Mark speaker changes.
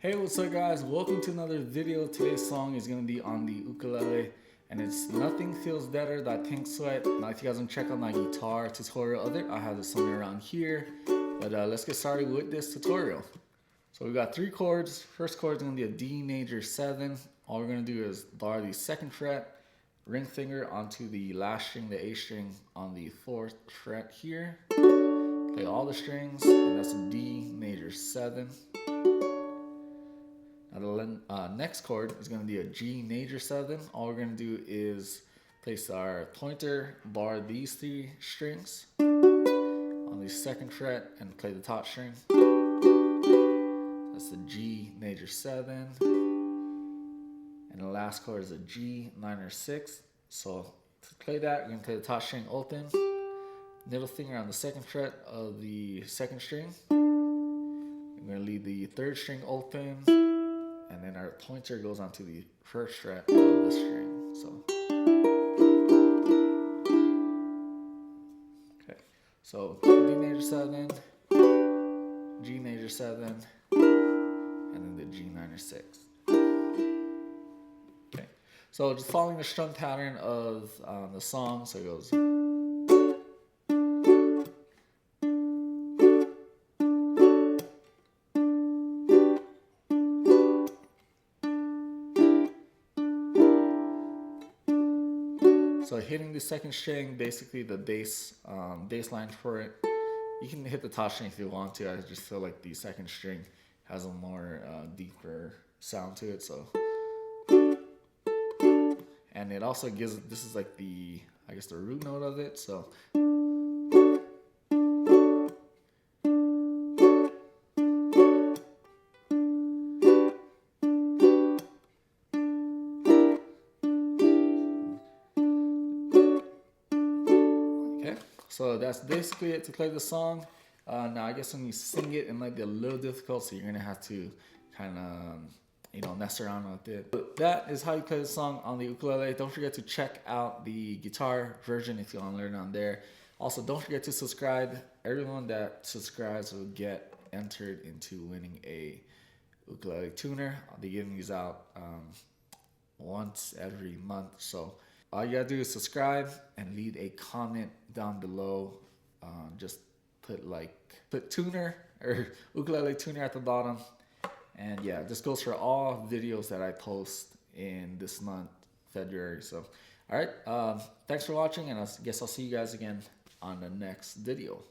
Speaker 1: Hey, what's up guys? Welcome to another video. Today's song is going to be on the ukulele and it's Nothing Feels Better by Pink Sweat. Now if you guys want to check out my guitar tutorial of it, I have it somewhere around here. But let's get started with this tutorial. So we got three chords. First chord is going to be a D major 7. All we're going to do is bar the 2nd fret, ring finger onto the last string, the A string on the 4th fret here. Play all the strings, and that's a D major 7. Now the next chord is going to be a G major 7. All we're going to do is place our pointer, bar these 3 strings on the 2nd fret, and play the top string. That's the G major 7. And the last chord is a G minor 6. So to play that, we're going to play the top string open, middle finger on the 2nd fret of the 2nd string. We're going to leave the 3rd string open, and then our pointer goes onto the 1st fret of the string. So D major 7, G major 7, and then the G minor 6. Okay, so just following the strum pattern of the song, so it goes. So hitting the 2nd string, basically the bass line for it. You can hit the top string if you want to. I just feel like the 2nd string has a more deeper sound to it. So, and it also gives, this is like the, I guess the root note of it. So. So that's basically it to play the song. Now I guess when you sing it, it might be a little difficult, so you're gonna have to kind of, mess around with it. But that is how you play the song on the ukulele. Don't forget to check out the guitar version if you want to learn on there. Also, don't forget to subscribe. Everyone that subscribes will get entered into winning a ukulele tuner. I'll be giving these out once every month. So all you gotta do is subscribe and leave a comment down below. Just put tuner or ukulele tuner at the bottom. And yeah, this goes for all videos that I post in this month, February. So, all right, thanks for watching, and I guess I'll see you guys again on the next video.